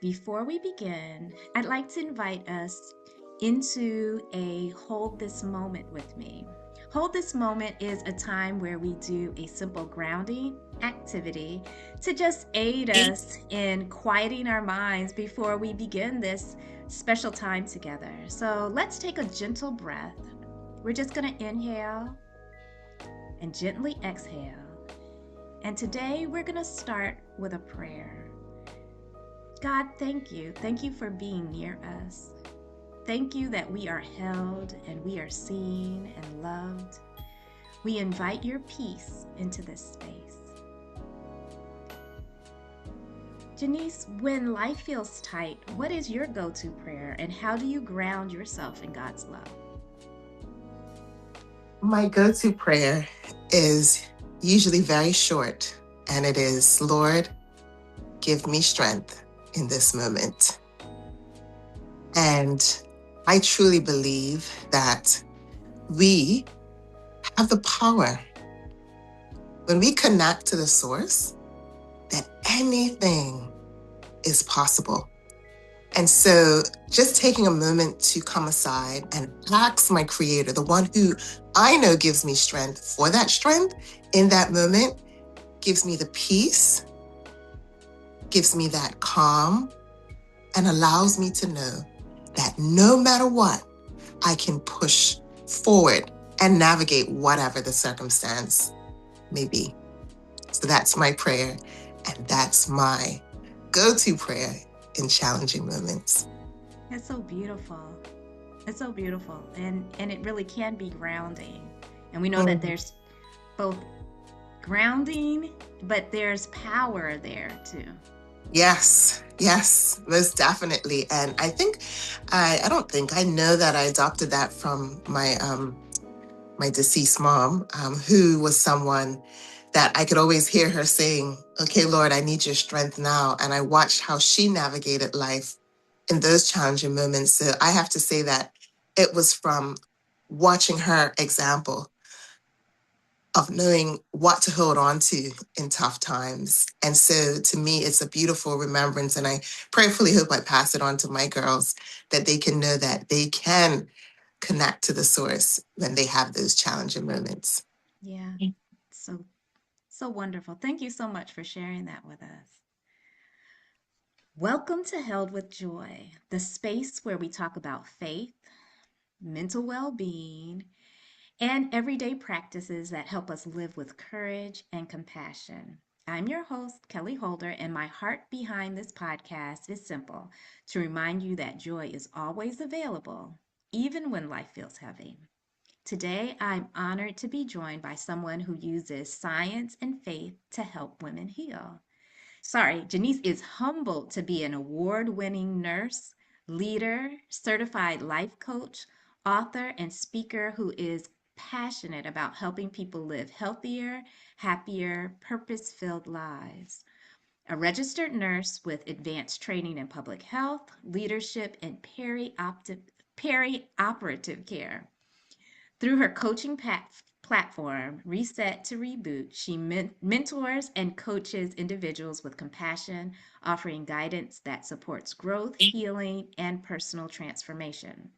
Before we begin, I'd like to invite us into a hold this moment with me. Hold this moment is a time where we do a simple grounding activity to just aid us in quieting our minds before we begin this special time together. So let's take a gentle breath. We're just going to inhale and gently exhale. And today we're going to start with a prayer. God, thank you. Thank you for being near us. Thank you that we are held and we are seen and loved. We invite your peace into this space. Janice, when life feels tight, what is your go-to prayer and how do you ground yourself in God's love? My go-to prayer is usually very short, and it is, Lord, give me strength in this moment. And I truly believe that we have the power, when we connect to the source, that anything is possible. And so just taking a moment to come aside and ask my creator, the one who I know gives me strength, for that strength in that moment, gives me the peace, gives me that calm, and allows me to know that no matter what, I can push forward and navigate whatever the circumstance may be. So that's my prayer, and that's my go-to prayer in challenging moments. It's so beautiful. It's so beautiful. And it really can be grounding. And we know that Mhm. there's both grounding, but there's power there too. Yes, most definitely. And I think I know that I adopted that from my deceased mom, who was someone that I could always hear her saying, okay, Lord, I need your strength now. And I watched how she navigated life in those challenging moments. So I have to say that it was from watching her example of knowing what to hold on to in tough times. And so to me, it's a beautiful remembrance. And I prayerfully hope I pass it on to my girls, that they can know that they can connect to the source when they have those challenging moments. Yeah. So so wonderful. Thank you so much for sharing that with us. Welcome to Held with Joy, the space where we talk about faith, mental well-being, and everyday practices that help us live with courage and compassion. I'm your host, Kelly Holder, and my heart behind this podcast is simple: to remind you that joy is always available, even when life feels heavy. Today, I'm honored to be joined by someone who uses science and faith to help women heal. Janice is humbled to be an award winning nurse, leader, certified life coach, author, and speaker who is passionate about helping people live healthier, happier, purpose filled lives. A registered nurse with advanced training in public health, leadership, and perioperative care. Through her coaching platform, Reset to Reboot, she mentors and coaches individuals with compassion, offering guidance that supports growth, healing, and personal transformation.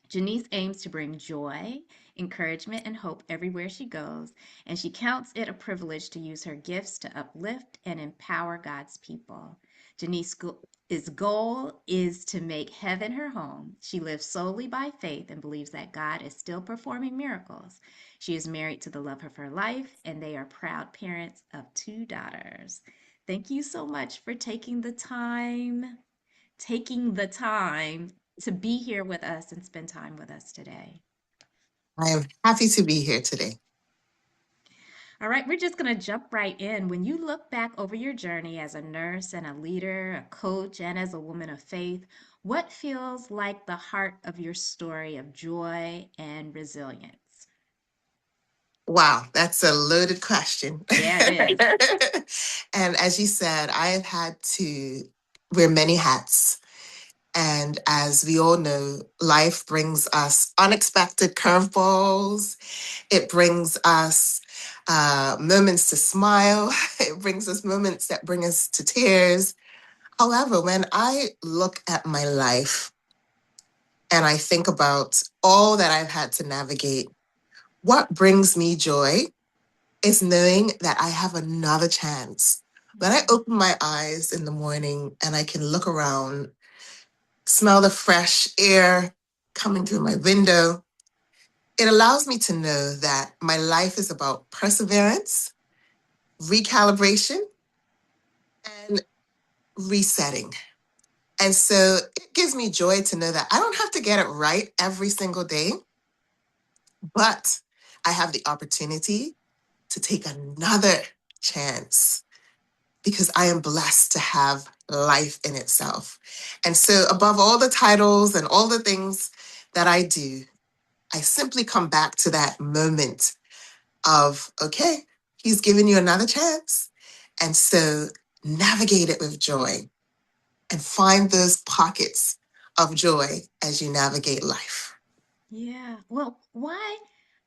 Janice aims to bring joy, encouragement, and hope everywhere she goes, and she counts it a privilege to use her gifts to uplift and empower God's people. Janice's goal is to make heaven her home. She lives solely by faith and believes that God is still performing miracles. She is married to the love of her life, and they are proud parents of two daughters. Thank you so much for taking the time to be here with us and spend time with us today. I am happy to be here today. All right, we're just going to jump right in. When you look back over your journey as a nurse and a leader, a coach, and as a woman of faith, what feels like the heart of your story of joy and resilience? Wow, that's a loaded question. Yeah, it is. And as you said, I have had to wear many hats. And as we all know, life brings us unexpected curveballs. It brings us moments to smile. It brings us moments that bring us to tears. However, when I look at my life and I think about all that I've had to navigate, what brings me joy is knowing that I have another chance. When I Mm. open my eyes in the morning and I can look around, smell the fresh air coming through my window, it allows me to know that my life is about perseverance, recalibration, and resetting. And so it gives me joy to know that I don't have to get it right every single day, but I have the opportunity to take another chance because I am blessed to have life in itself. And so, above all the titles and all the things that I do, I simply come back to that moment of, okay, he's given you another chance. And so, navigate it with joy and find those pockets of joy as you navigate life. Yeah. Well, why?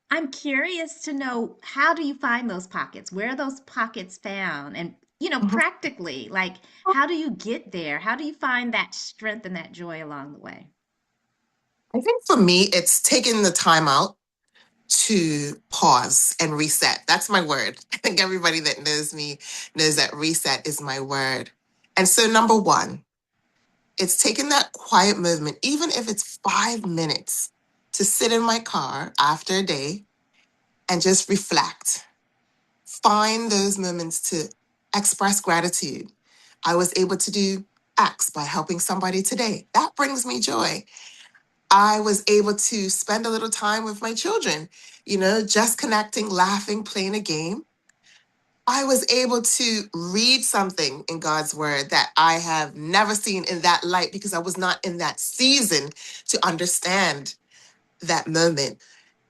I'm curious to know, how do you find those pockets? Where are those pockets found? And, Mhm. practically, like, how do you get there? How do you find that strength and that joy along the way? I think for me, it's taking the time out to pause and reset. That's my word. I think everybody that knows me knows that reset is my word. And so, number one, it's taking that quiet movement, even if it's 5 minutes, to sit in my car after a day and just reflect. Find those moments to express gratitude. I was able to do X by helping somebody today. That brings me joy. I was able to spend a little time with my children, just connecting, laughing, playing a game. I was able to read something in God's word that I have never seen in that light because I was not in that season to understand that moment.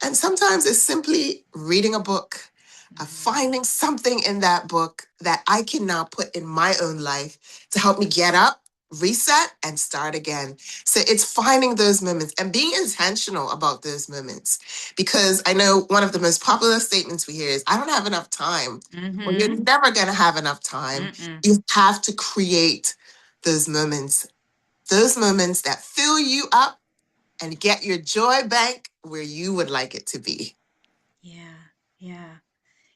And sometimes it's simply reading a book, Mm. finding something in that book that I can now put in my own life to help me get up, reset, and start again. So it's finding those moments and being intentional about those moments. Because I know one of the most popular statements we hear is, I don't have enough time. Well, you're Mm-hmm. never going to have enough time. Mm-mm. You have to create those moments that fill you up and get your joy bank where you would like it to be. Yeah. Yeah.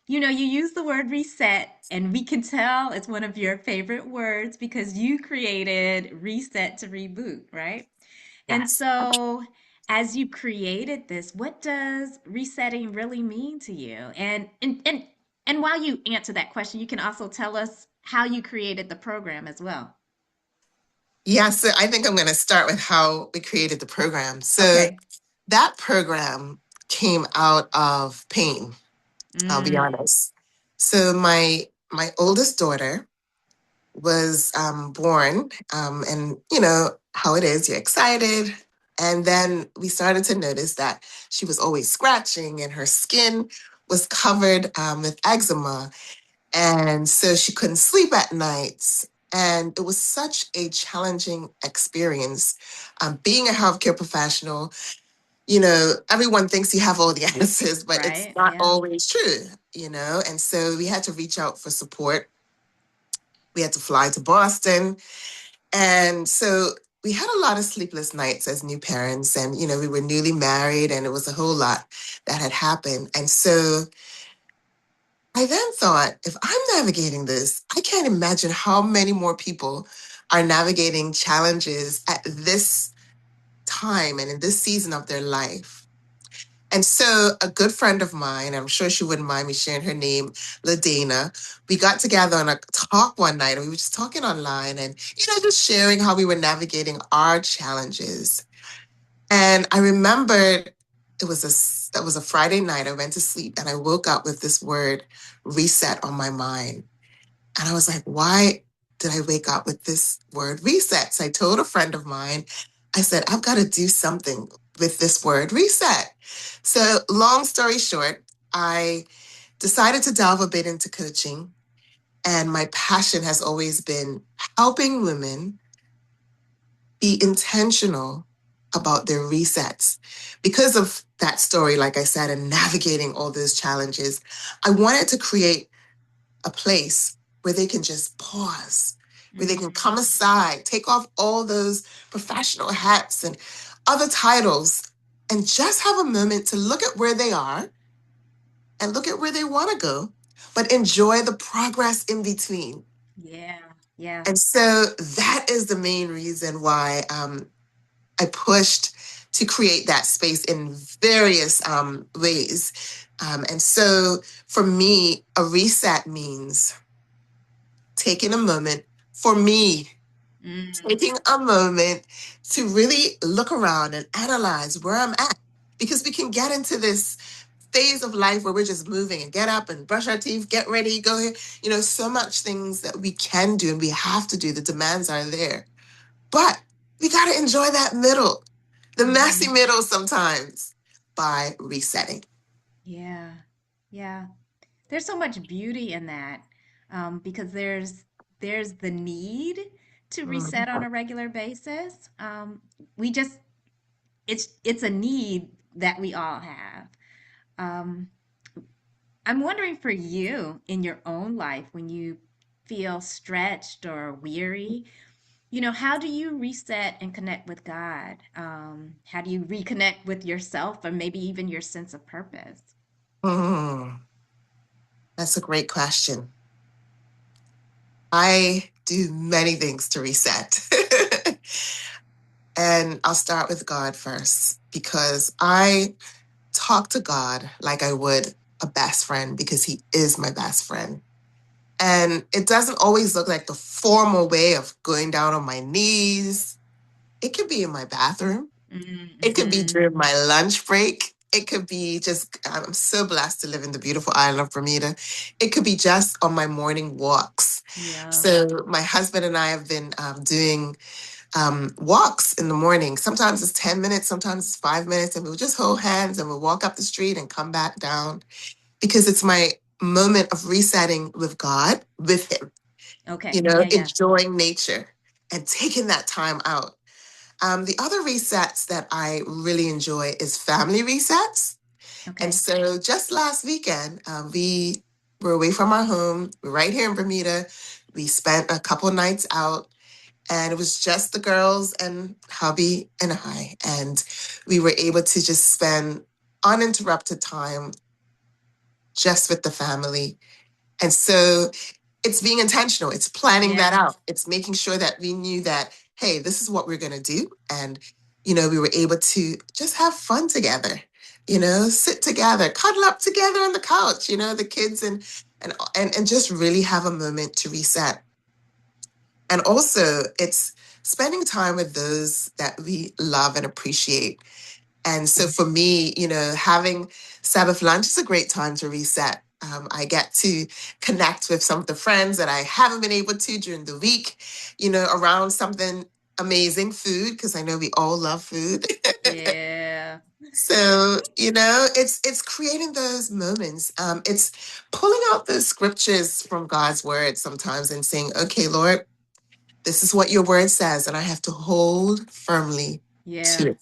You use the word reset, and we can tell it's one of your favorite words because you created Reset to Reboot, right? And Yes. so, as you created this, what does resetting really mean to you? And while you answer that question, you can also tell us how you created the program as well. Yeah, so I think I'm going to start with how we created the program. So Okay. that program came out of pain, I'll be Mm, honest. So my oldest daughter was born, and how it is, you're excited. And then we started to notice that she was always scratching and her skin was covered with eczema. And so she couldn't sleep at nights. And it was such a challenging experience. Being a healthcare professional, everyone thinks you have all the answers, but it's right. not Yeah. always true. And so we had to reach out for support. We had to fly to Boston. And so we had a lot of sleepless nights as new parents. And, we were newly married and it was a whole lot that had happened. And so I then thought, if I'm navigating this, I can't imagine how many more people are navigating challenges at this time and in this season of their life. And so a good friend of mine, I'm sure she wouldn't mind me sharing her name, LaDana, we got together on a talk one night and we were just talking online and, just sharing how we were navigating our challenges. And I remembered that was a Friday night. I went to sleep and I woke up with this word reset on my mind. And I was like, why did I wake up with this word reset? So I told a friend of mine, I said, I've got to do something with this word reset. So, long story short, I decided to delve a bit into coaching. And my passion has always been helping women be intentional about their resets. Because of that story, like I said, and navigating all those challenges, I wanted to create a place where they can just pause, where they can come Mm, aside, take off all those professional hats and other titles, and just have a moment to look at where they are and look at where they want to go, but enjoy the progress in between. yeah, yeah. And so that is the main reason why I pushed to create that space in various ways. And so for me, a reset means taking a moment for me, Mm, taking a moment to really look around and analyze where I'm at. Because we can get into this phase of life where we're just moving and get up and brush our teeth, get ready, go here. So much things that we can do and we have to do. The demands are there. But we got to enjoy that middle, the messy hmm. middle sometimes by resetting. Yeah, yeah. There's so much beauty in that, because there's the need to reset on Mhm. a regular basis. We just it's a need that we all have. Um, I'm wondering for you in your own life when you feel stretched or weary, how do you reset and connect with God? How do you reconnect with yourself or maybe even your sense of purpose? Hmm, that's a great question. I do many things to reset. And I'll start with God first because I talk to God like I would a best friend because he is my best friend. And it doesn't always look like the formal way of going down on my knees. It could be in my bathroom. It could be Mm-hmm. during my lunch break. It could be just, I'm so blessed to live in the beautiful island of Bermuda. It could be just on my morning walks. Yeah. So, my husband and I have been doing walks in the morning. Sometimes it's 10 minutes, sometimes it's 5 minutes, and we'll just hold hands and we'll walk up the street and come back down because it's my moment of resetting with God, with Him, Okay. Yeah, yeah. enjoying nature and taking that time out. The other resets that I really enjoy is family resets. And Okay. so just last weekend, we were away from our home. We're right here in Bermuda. We spent a couple nights out, and it was just the girls and hubby and I. And we were able to just spend uninterrupted time just with the family. And so it's being intentional. It's planning that Yeah. out. It's making sure that we knew that, hey, this is what we're going to do. And, we were able to just have fun together, sit together, cuddle up together on the couch, the kids and just really have a moment to reset. And also it's spending time with those that we love and appreciate. And so for me, having Sabbath lunch is a great time to reset. I get to connect with some of the friends that I haven't been able to during the week, around something amazing food, because I know we all love food. Yeah. So, it's creating those moments. It's pulling out those scriptures from God's word sometimes and saying, okay, Lord, this is what your word says, and I have to hold firmly Yeah. to it.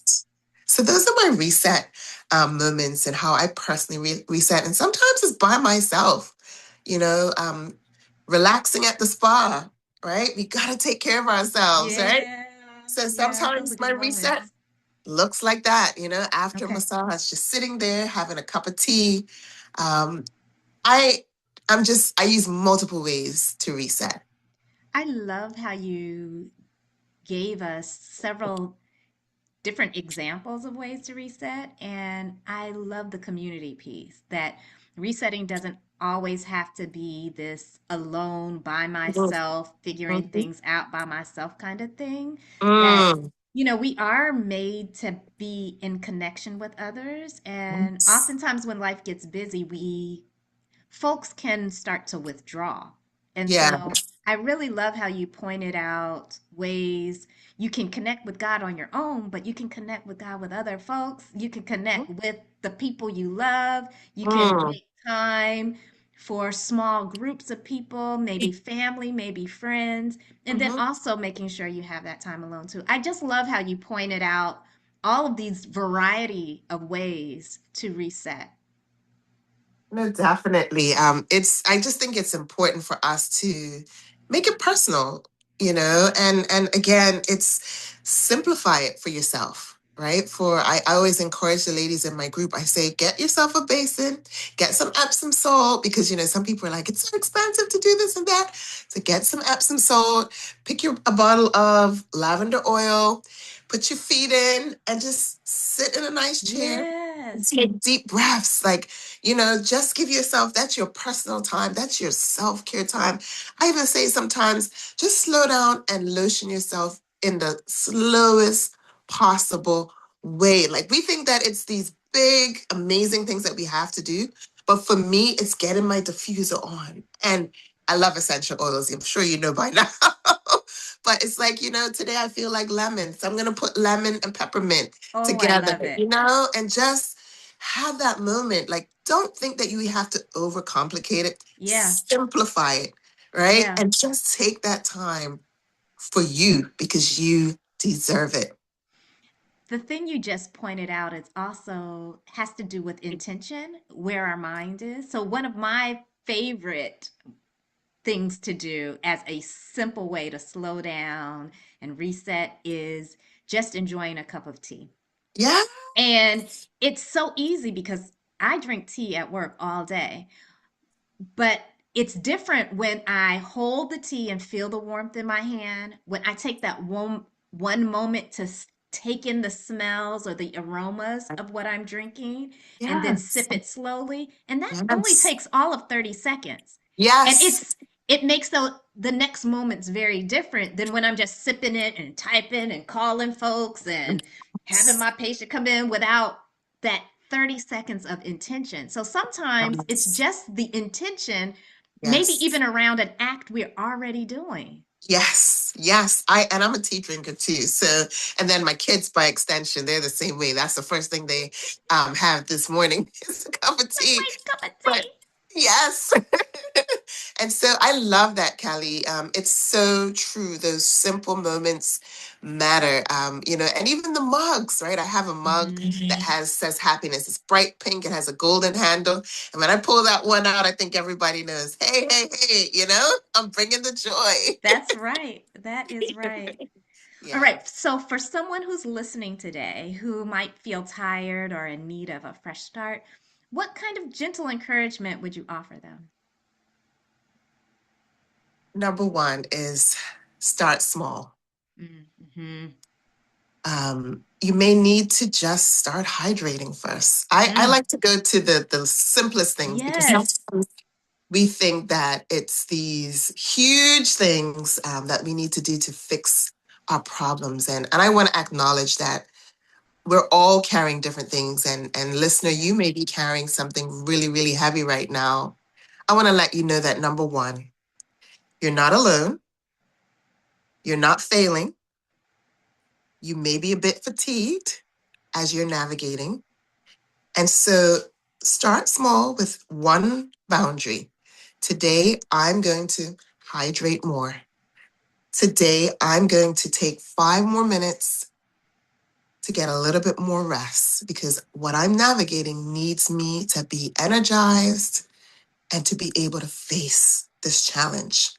So those are my reset moments and how I personally reset. And sometimes it's by myself, you know, um, relaxing at the spa, right? We got to take care of ourselves, right? Yeah. So Yeah. Those are sometimes my good reset moments. looks like that, after Okay. massage, just sitting there having a cup of tea. Um, I I use multiple ways to reset. I love how you gave us several different examples of ways to reset. And I love the community piece that resetting doesn't always have to be this alone by myself, figuring Mhm. things out by myself kind of thing. That, Mm. we are made to be in connection with others. And Yes. oftentimes when life gets busy, folks can start to withdraw. And Yeah. so I really love how you pointed out ways you can connect with God on your own, but you can connect with God with other folks. You can connect with the people you love. You can Mm. make time for small groups of people, maybe family, maybe friends, and then Mhm. also making sure you have that time alone too. I just love how you pointed out all of these variety of ways to reset. No, definitely. I just think it's important for us to make it personal. And again, it's simplify it for yourself, right? I always encourage the ladies in my group. I say, get yourself a basin, get some Epsom salt, because some people are like, it's so expensive to do this and that. So get some Epsom salt, pick a bottle of lavender oil, put your feet in, and just sit in a nice chair and Yes. take deep breaths. Like, just give yourself, that's your personal time, that's your self-care time. I even say sometimes, just slow down and lotion yourself in the slowest possible way. Like, we think that it's these big, amazing things that we have to do. But for me, it's getting my diffuser on. And I love essential oils. I'm sure you know by now. But it's like, today I feel like lemon. So I'm going to put lemon and peppermint Oh, I together, love it. and just have that moment. Like, don't think that you have to overcomplicate it. Yeah. Simplify it, right? Yeah. And just take that time for you because you deserve it. The thing you just pointed out is also has to do with intention, where our mind is. So one of my favorite things to do as a simple way to slow down and reset is just enjoying a cup of tea. Yeah. And it's so easy because I drink tea at work all day. But it's different when I hold the tea and feel the warmth in my hand, when I take that one moment to take in the smells or the aromas of what I'm drinking and then Yes. sip it slowly. And that only Yes. takes all of 30 seconds. And Yes. it makes the next moments very different than when I'm just sipping it and typing and calling folks and having my patient come in without that 30 seconds of intention. So sometimes it's Yes. just the intention, maybe Yes. even around an act we're already doing. Yes, yes. I'm a tea drinker too. So, and then my kids, by extension, they're the same way. That's the first thing they have this morning is a cup of tea. Wait, cup of But tea. yes. And so I love that, Callie. It's so true. Those simple moments matter. And even the mugs, right? I have a mug that says happiness. It's bright pink. It has a golden handle. And when I pull that one out, I think everybody knows, hey, hey, hey, I'm bringing the joy. That's right. That is right. All Yeah. right. So, for someone who's listening today who might feel tired or in need of a fresh start, what kind of gentle encouragement would you offer them? Number one is start small. Mm-hmm. You may need to just start hydrating first. I Mm. like to go to the simplest things because Yes. sometimes we think that it's these huge things that we need to do to fix our problems. And I want to acknowledge that we're all carrying different things. And listener, you Yes. may be carrying something really, really heavy right now. I want to let you know that number one, you're not alone. You're not failing. You may be a bit fatigued as you're navigating. And so start small with one boundary. Today, I'm going to hydrate more. Today, I'm going to take 5 more minutes to get a little bit more rest because what I'm navigating needs me to be energized and to be able to face this challenge.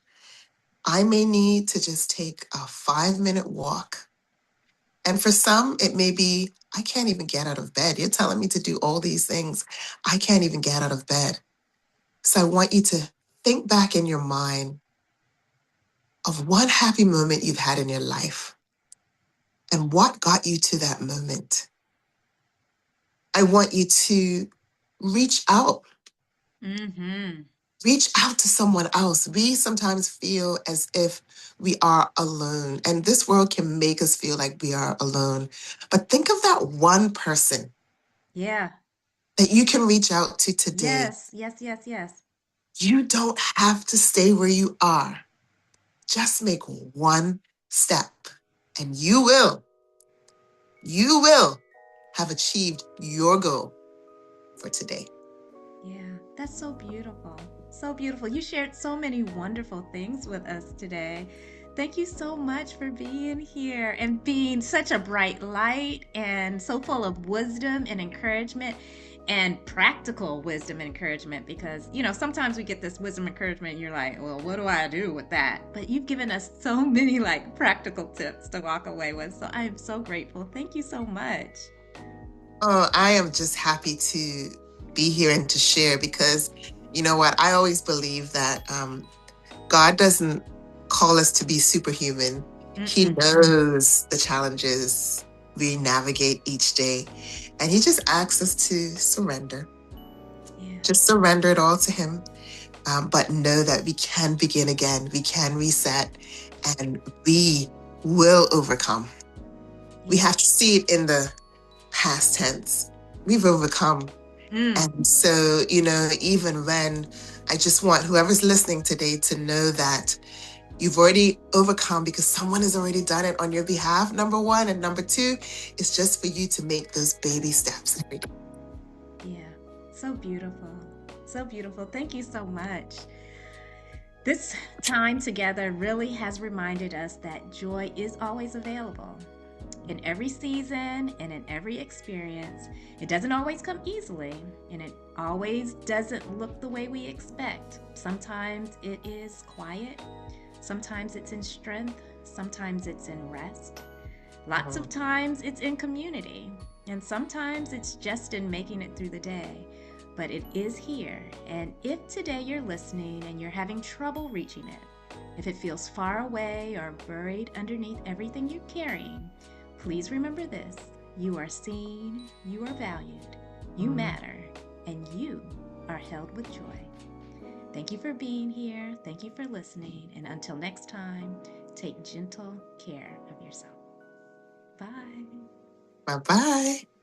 I may need to just take a 5 minute walk. And for some, it may be, I can't even get out of bed. You're telling me to do all these things. I can't even get out of bed. So I want you to think back in your mind of one happy moment you've had in your life and what got you to that moment. I want you to reach out, Mm-hmm. reach out to someone else. We sometimes feel as if we are alone, and this world can make us feel like we are alone. But think of that one person Yeah. that you can reach out to today. Yes. Yes. Yes. Yes. You don't have to stay where you are. Just make one step, and you will have achieved your goal for today. Yeah, that's so beautiful. So beautiful. You shared so many wonderful things with us today. Thank you so much for being here and being such a bright light and so full of wisdom and encouragement. and practical wisdom and encouragement, because sometimes we get this wisdom encouragement and you're like, well, what do I do with that? But you've given us so many like practical tips to walk away with, so I am so grateful. Thank you so much. Oh, I am just happy to be here and to share because you know what? I always believe that God doesn't call us to be superhuman. He Mm-mm. knows the challenges we navigate each day. And He just asks us to surrender. Yeah. Just surrender it all to Him. But know that we can begin again. We can reset and we will overcome. We Yeah. have to see it in the past tense. We've overcome. Mm. And so, even when I just want whoever's listening today to know that you've already overcome because someone has already done it on your behalf, number one. And number two, it's just for you to make those baby steps every day. Yeah. So beautiful. So beautiful. Thank you so much. This time together really has reminded us that joy is always available in every season and in every experience. It doesn't always come easily, and it always doesn't look the way we expect. Sometimes it is quiet, sometimes it's in strength, sometimes it's in rest. Lots of Mhm. times it's in community, and sometimes it's just in making it through the day. But it is here, and if today you're listening and you're having trouble reaching it, if it feels far away or buried underneath everything you're carrying, please remember this: you are seen, you are valued, you Mhm. matter, and you are held with joy. Thank you for being here, thank you for listening, and until next time, take gentle care of yourself. Bye. Bye bye.